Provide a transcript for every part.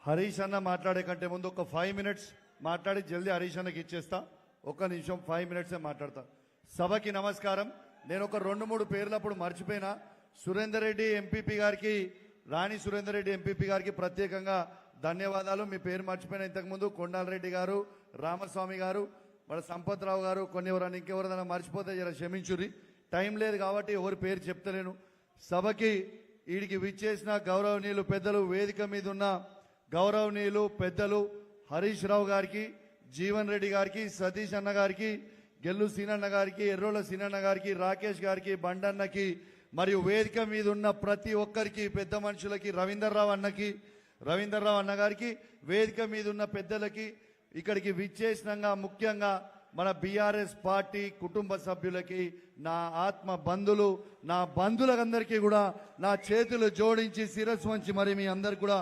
హరీష్ అన్న మాట్లాడే కంటే ముందు ఒక 5 మినిట్స్ మాట్లాడి జల్దీ హరీష్ అన్నకి ఇచ్చేస్తా. ఒక్క నిమిషం 5 మినిట్సే మాట్లాడతా. సభకి నమస్కారం. నేను ఒక 2-3 పేర్లప్పుడు మర్చిపోయినా. సురేందర్ రెడ్డి ఎంపీపీ గారికి, రాణి సురేందర్ రెడ్డి ఎంపీపీ గారికి ప్రత్యేకంగా ధన్యవాదాలు. మీ పేరు మర్చిపోయినా. ఇంతకుముందు కొండాలరెడ్డి గారు, రామస్వామి గారు, మన సంపత్రావు గారు, కొన్ని ఎవరైనా ఇంకెవరైనా మర్చిపోతే జర క్షమించుర్రి. టైం లేదు కాబట్టి ఎవరి పేరు చెప్తలేను. సభకి వీడికి విచ్చేసిన గౌరవనీయులు పెద్దలు, వేదిక మీద ఉన్న గౌరవనీయులు పెద్దలు హరీష్ రావు గారికి, జీవన్ రెడ్డి గారికి, సతీష్ అన్న గారికి, గెల్లు సీనన్న గారికి, ఎర్రోల సీనన్న గారికి, రాకేష్ గారికి, బండన్నకి, మరియు వేదిక మీద ఉన్న ప్రతి ఒక్కరికి, పెద్ద మనుషులకి, రవీందర్రావు అన్న గారికి, వేదిక మీద ఉన్న పెద్దలకి, ఇక్కడికి విచ్చేసినంగా ముఖ్యంగా మన బీఆర్ఎస్ పార్టీ కుటుంబ సభ్యులకి, నా ఆత్మ బంధువులు, నా బంధువులందరికీ కూడా నా చేతులు జోడించి శిరస్సు వంచి మరి మీ అందరికి కూడా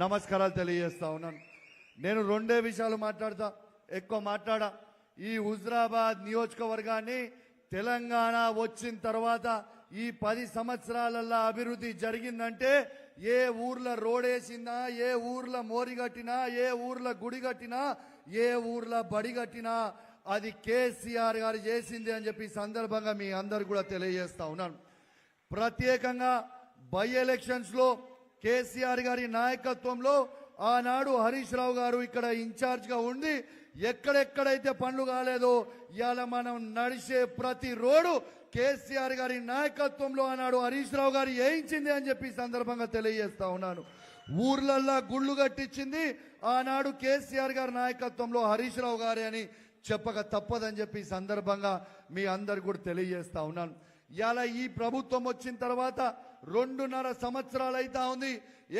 నమస్కారాలు తెలియజేస్తా ఉన్నాను. నేను 2 విషయాలు మాట్లాడతా, ఎక్కువ మాట్లాడా. ఈ హుజరాబాద్ నియోజకవర్గాన్ని తెలంగాణ వచ్చిన తర్వాత ఈ 10 సంవత్సరాలలో అభివృద్ధి జరిగిందంటే ఏ ఊర్లో రోడేసిందా, ఏ ఊర్లో మోరి కట్టినా, ఏ ఊర్లో గుడి కట్టినా, ఏ ఊర్లో బడి కట్టినా అది కేసీఆర్ గారు చేసింది అని చెప్పి సందర్భంగా మీ అందరు కూడా తెలియజేస్తా ఉన్నాను. ప్రత్యేకంగా బై ఎలక్షన్స్ లో కేసీఆర్ గారి నాయకత్వంలో ఆనాడు హరీష్ రావు గారు ఇక్కడ ఇన్ఛార్జ్ గా ఉండి ఎక్కడెక్కడైతే పనులు కాలేదో ఇవాళ మనం నడిచే ప్రతి రోడ్డు కేసీఆర్ గారి నాయకత్వంలో ఆనాడు హరీష్ రావు గారు వేయించింది అని చెప్పి సందర్భంగా తెలియజేస్తా ఉన్నాను. ఊర్లల్లా గుళ్ళు కట్టించింది ఆనాడు కేసీఆర్ గారి నాయకత్వంలో హరీష్ రావు గారే అని చెప్పక తప్పదని చెప్పి సందర్భంగా మీ అందరు కూడా తెలియజేస్తా ఉన్నాను. ఇలా ఈ ప్రభుత్వం వచ్చిన తర్వాత 2.5 సంవత్సరాలు అయితా ఉంది.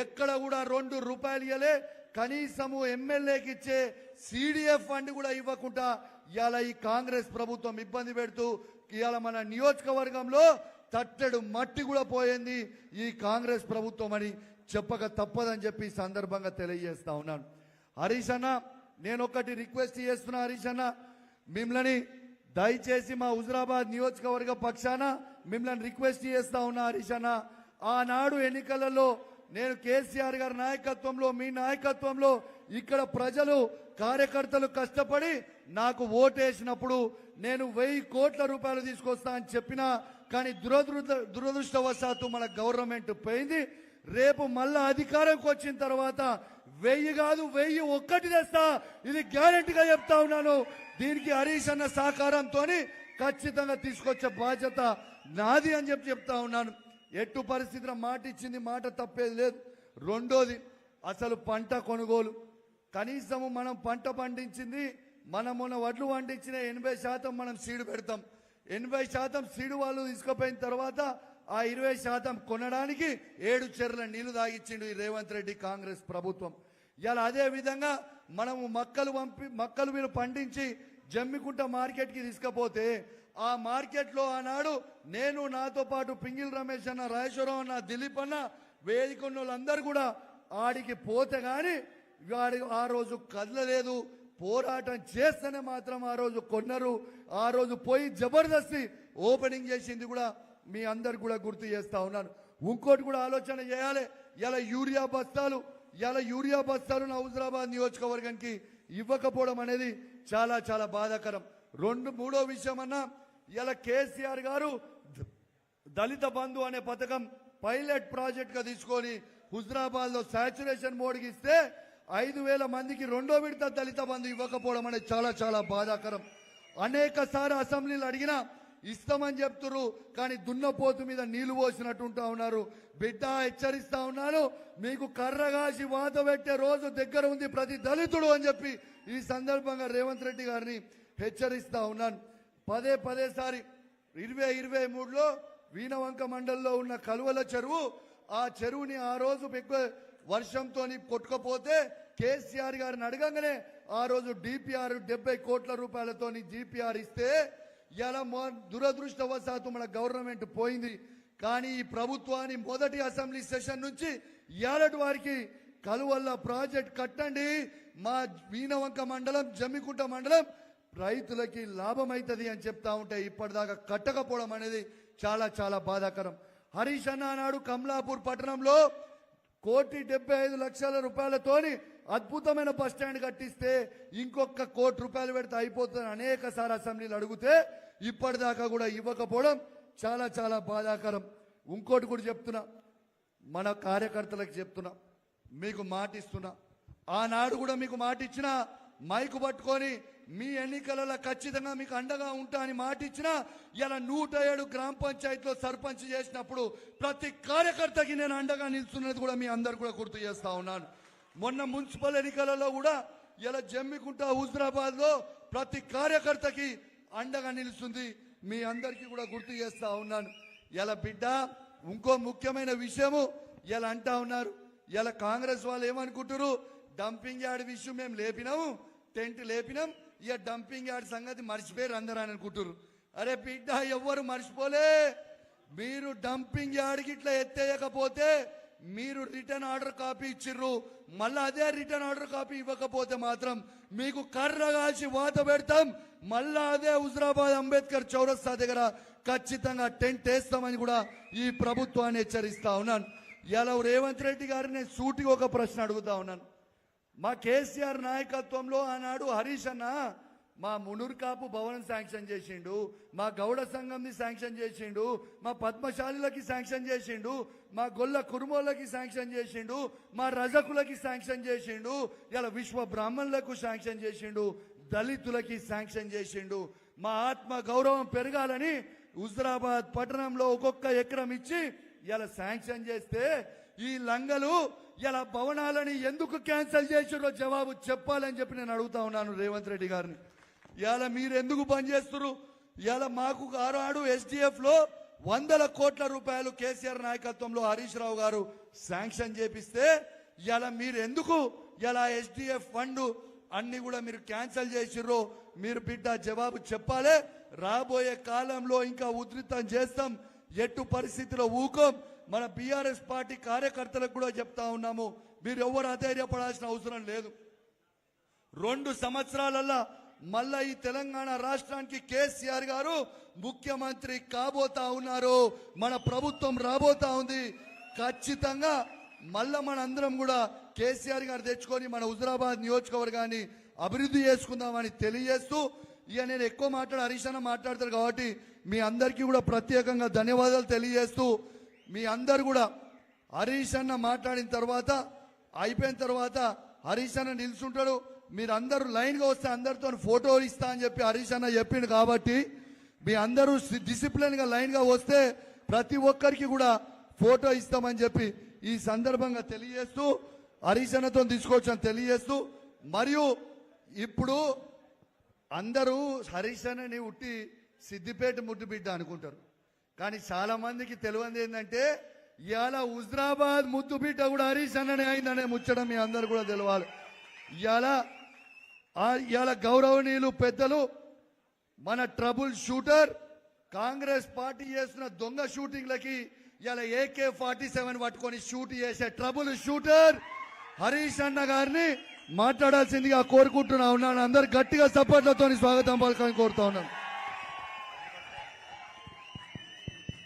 ఎక్కడ కూడా 2 రూపాయలు ఇవ్వలే. కనీసము ఎమ్మెల్యేకి ఇచ్చే CDF ఫండ్ కూడా ఇవ్వకుండా ఇలా ఈ కాంగ్రెస్ ప్రభుత్వం ఇబ్బంది పెడుతూ ఇవాళ మన నియోజకవర్గంలో తట్టెడు మట్టి కూడా పోయింది ఈ కాంగ్రెస్ ప్రభుత్వం అని చెప్పక తప్పదని చెప్పి సందర్భంగా తెలియజేస్తా ఉన్నాను. హరీష్ అన్న, నేను ఒకటి రిక్వెస్ట్ చేస్తున్నా. హరీష్ అన్న, మిమ్మల్ని దయచేసి మా హుజరాబాద్ నియోజకవర్గ పక్షాన మిమ్మల్ని రిక్వెస్ట్ చేస్తా ఉన్నా. హరీష్ అన్న, ఆనాడు ఎన్నికలలో నేను కేసీఆర్ గారి నాయకత్వంలో, మీ నాయకత్వంలో ఇక్కడ ప్రజలు కార్యకర్తలు కష్టపడి నాకు ఓటేసినప్పుడు నేను 1000 కోట్ల రూపాయలు తీసుకొస్తా అని చెప్పినా, కానీ దురదృష్టవశాత్తు మన గవర్నమెంట్ పోయింది. రేపు మళ్ళా అధికారంకి వచ్చిన తర్వాత 1000 కాదు 1001 తెస్తా, ఇది గ్యారెంటీగా చెప్తా ఉన్నాను. దీనికి హరీష్ అన్న సహకారంతో ఖచ్చితంగా తీసుకొచ్చే బాధ్యత నాది అని చెప్తా ఉన్నాను. ఎట్టు పరిస్థితిలో మాట ఇచ్చింది, మాట తప్పేది లేదు. రెండోది, అసలు పంట కొనుగోలు. కనీసము మనం పంట పండించింది, మనం మొన్న వడ్లు పండించిన 80% మనం సీడు పెడతాం. 80% సీడు వాళ్ళు తీసుకుపోయిన తర్వాత ఆ 20% కొనడానికి 7 చెర్ల నీళ్లు తాగిచ్చిండు ఈ రేవంత్ రెడ్డి కాంగ్రెస్ ప్రభుత్వం. ఇలా అదే విధంగా మనము మక్కలు మీరు పండించి జమ్మికుంట మార్కెట్కి తీసుకపోతే ఆ మార్కెట్లో ఆనాడు నేను, నాతో పాటు పింగిల్ రమేష్ అన్న, రాజేశ్వరరావు అన్న, దిలీప్ అన్న, వేదిక వాళ్ళందరూ కూడా ఆడికి పోతే గాని వాడి ఆ రోజు కదలలేదు. పోరాటం చేస్తేనే మాత్రం ఆ రోజు కొన్నారు. ఆ రోజు పోయి జబర్దస్తి ఓపెనింగ్ చేసింది కూడా మీ అందరు కూడా గుర్తు చేస్తా ఉన్నాను. ఇంకోటి కూడా ఆలోచన చేయాలి. ఇలా యూరియా బస్తాలు నా హుజరాబాద్ నియోజకవర్గానికి ఇవ్వకపోవడం అనేది చాలా చాలా బాధాకరం. మూడో విషయం అన్నా, ఇలా కేసీఆర్ గారు దళిత బంధు అనే పథకం పైలట్ ప్రాజెక్ట్ గా తీసుకొని హుజరాబాద్ లో సాచురేషన్ మోడ్కి ఇస్తే 5000 మందికి 2వ విడత దళిత బంధు ఇవ్వకపోవడం అనేది చాలా చాలా బాధాకరం. అనేక సార్లు అసెంబ్లీలు అడిగినా ఇస్తామని చెప్తున్నారు, కానీ దున్నపోతు మీద నీళ్లు పోసినట్టుంటా ఉన్నారు. బిడ్డ, హెచ్చరిస్తా ఉన్నాను, మీకు కర్రగాసి వాత పెట్టే రోజు దగ్గర ఉంది ప్రతి దళితుడు అని చెప్పి ఈ సందర్భంగా రేవంత్ రెడ్డి గారిని హెచ్చరిస్తా ఉన్నాను. పదే సారి 2023లో వీణవంక మండలంలో ఉన్న కలువల చెరువు, ఆ చెరువుని ఆ రోజు వర్షంతో కొట్టుకపోతే కేసీఆర్ గారిని అడగంగానే ఆ రోజు DPR 70 కోట్ల రూపాయలతో GPR ఇస్తే ఇలా దురదృష్టవశాత్తు మన గవర్నమెంట్ పోయింది. కానీ ఈ ప్రభుత్వాన్ని మొదటి అసెంబ్లీ సెషన్ నుంచి ఇయాలటి వారికి కలువల్ల ప్రాజెక్ట్ కట్టండి, మా వీణవంక మండలం, జమ్మికుంట మండలం రైతులకి లాభం అవుతుంది అని చెప్తా ఉంటే ఇప్పటిదాకా కట్టకపోవడం అనేది చాలా చాలా బాధాకరం. హరీష్ అన్న నాడు కమలాపూర్ పట్టణంలో 1,75,00,000 అద్భుతమైన బస్ స్టాండ్ కట్టిస్తే ఇంకొక ₹1,00,00,000 పెడితే అయిపోతుంది అనేక సార్లు అసెంబ్లీలు అడిగితే ఇప్పటిదాకా కూడా ఇవ్వకపోవడం చాలా చాలా బాధాకరం. ఇంకోటి కూడా చెప్తున్నా, మన కార్యకర్తలకు చెప్తున్నా, మీకు మాట ఇస్తున్నా. ఆనాడు కూడా మీకు మాట ఇచ్చిన, మైకు పట్టుకొని మీ ఎన్నికలలో ఖచ్చితంగా మీకు అండగా ఉంటా అని మాట ఇచ్చిన. ఇలా 107 గ్రామ పంచాయతీలో సర్పంచ్ చేసినప్పుడు ప్రతి కార్యకర్తకి నేను అండగా నిలుస్తున్నది కూడా మీ అందరు కూడా గుర్తు చేస్తా ఉన్నాను. మొన్న మున్సిపల్ ఎన్నికలలో కూడా ఇలా జమ్మికుంట, హుజరాబాద్ లో ప్రతి కార్యకర్తకి అండగా నిలుస్తుంది. మీ అందరికీ కూడా గుర్తు చేస్తా ఉన్నాను. ఇలా బిడ్డ ఇంకో ముఖ్యమైన విషయము ఇలా అంటా ఉన్నారు. ఇలా కాంగ్రెస్ వాళ్ళు ఏమనుకుంటారు, డంపింగ్ యార్డ్ విషయం మేము లేపినాము, టెంట్ లేపినాం, ఇక డంపింగ్ యార్డ్ సంగతి మర్చిపోయారు అందరూ అని అనుకుంటారు. అరే బిడ్డ, ఎవ్వరు మర్చిపోలే. మీరు డంపింగ్ యార్డ్కి ఇట్లా ఎత్తేయకపోతే మీరు రిటర్న్ ఆర్డర్ కాపీ ఇచ్చిర్రు. మళ్ళీ అదే రిటర్న్ ఆర్డర్ కాపీ ఇవ్వకపోతే మాత్రం మీకు కర్ర కాల్చి వాత పెడతాం. మళ్ళా అదే హుజరాబాద్ అంబేద్కర్ చౌరస్తా దగ్గర ఖచ్చితంగా టెంట్ వేస్తామని కూడా ఈ ప్రభుత్వాన్ని హెచ్చరిస్తా ఉన్నాను. ఇలా రేవంత్ రెడ్డి గారిని నేను సూటిగా ఒక ప్రశ్న అడుగుతా ఉన్నాను. మా కేసీఆర్ నాయకత్వంలో ఆనాడు హరీష్ అన్న మా మునూర్ కాపు భవనం శాంక్షన్ చేసిండు, మా గౌడ సంఘంని శాంక్షన్ చేసిండు, మా పద్మశాలిలకి శాంక్షన్ చేసిండు, మా గొల్ల కురుమోళ్ళకి శాంక్షన్ చేసిండు, మా రజకులకి శాంక్షన్ చేసిండు, ఇలా విశ్వ బ్రాహ్మణులకు శాంక్షన్ చేసిండు, దళితులకి శాంక్షన్ చేసిండు. మా ఆత్మ గౌరవం పెరగాలని హుజరాబాద్ పట్టణంలో ఒక్కొక్క ఎకరం ఇచ్చి ఇలా శాంక్షన్ చేస్తే ఈ లంగలు ఇలా భవనాలని ఎందుకు క్యాన్సిల్ చేసిరో జవాబు చెప్పాలని చెప్పి నేను అడుగుతా ఉన్నాను రేవంత్ రెడ్డి గారిని. ఇలా మీరు ఎందుకు బంద్ చేస్తున్నారు? ఇలా మాకు ఆనాడు ఎస్డిఎఫ్ లో ₹100 కోట్ల కేసీఆర్ నాయకత్వంలో హరీష్ రావు గారు శాంక్షన్ చేపిస్తే ఇలా మీరు ఎందుకు ఇలా ఎస్డిఎఫ్ ఫండ్ అన్ని కూడా మీరు క్యాన్సిల్ చేసిర్రో మీరు బిడ్డ జవాబు చెప్పాలి. రాబోయే కాలంలో ఇంకా ఉధృతం చేస్తాం, ఎట్టు పరిస్థితిలో ఊకోం. మన బీఆర్ఎస్ పార్టీ కార్యకర్తలకు కూడా చెప్తా ఉన్నాము, మీరు ఎవరు అధైర్యపడాల్సిన అవసరం లేదు. 2 సంవత్సరాలల్లా మళ్ళా ఈ తెలంగాణ రాష్ట్రానికి కేసీఆర్ గారు ముఖ్యమంత్రి కాబోతా ఉన్నారు. మన ప్రభుత్వం రాబోతా ఉంది. ఖచ్చితంగా మళ్ళా మన అందరం కూడా కేసీఆర్ గారు తెచ్చుకొని మన హుజరాబాద్ నియోజకవర్గాన్ని అభివృద్ధి చేసుకుందామని తెలియజేస్తూ, ఇక నేను ఎక్కువ హరీష్ అన్న మాట్లాడతారు కాబట్టి మీ అందరికీ కూడా ప్రత్యేకంగా ధన్యవాదాలు తెలియజేస్తూ, మీ అందరు కూడా హరీష్ అన్న మాట్లాడిన తర్వాత అయిపోయిన తర్వాత హరీష్ అన్న నిల్చుంటాడు. మీరు అందరూ లైన్గా వస్తే అందరితో ఫోటో ఇస్తా అని చెప్పి హరీష్ అన్న చెప్పిండు. కాబట్టి మీ అందరూ డిసిప్లిన్గా లైన్గా వస్తే ప్రతి ఒక్కరికి కూడా ఫోటో ఇస్తామని చెప్పి ఈ సందర్భంగా తెలియజేస్తూ, హరీష్ అన్నతో తీసుకొచ్చాను తెలియజేస్తూ, మరియు ఇప్పుడు అందరూ హరీష్ అన్నని ఉట్టి సిద్దిపేట ముద్దు బిడ్డ అనుకుంటారు. కానీ చాలా మందికి తెలియదు ఏంటంటే ఇవాళ హుజరాబాద్ ముద్దు బిడ్డ కూడా హరీష్ అన్ననే అయిందనే ముచ్చడం మీ అందరు కూడా తెలవాలి. ఇవాళ గౌరవనీయులు పెద్దలు మన ట్రబుల్ షూటర్, కాంగ్రెస్ పార్టీ చేస్తున్న దొంగ షూటింగ్లకి ఇలా AK-47 పట్టుకొని షూట్ చేసే ట్రబుల్ షూటర్ హరీష్ అన్న గారిని మాట్లాడాల్సిందిగా కోరుకుంటున్నా ఉన్నాను. అందరు గట్టిగా సపోర్ట్లతో స్వాగతం పలకాలని కోరుతా ఉన్నాను.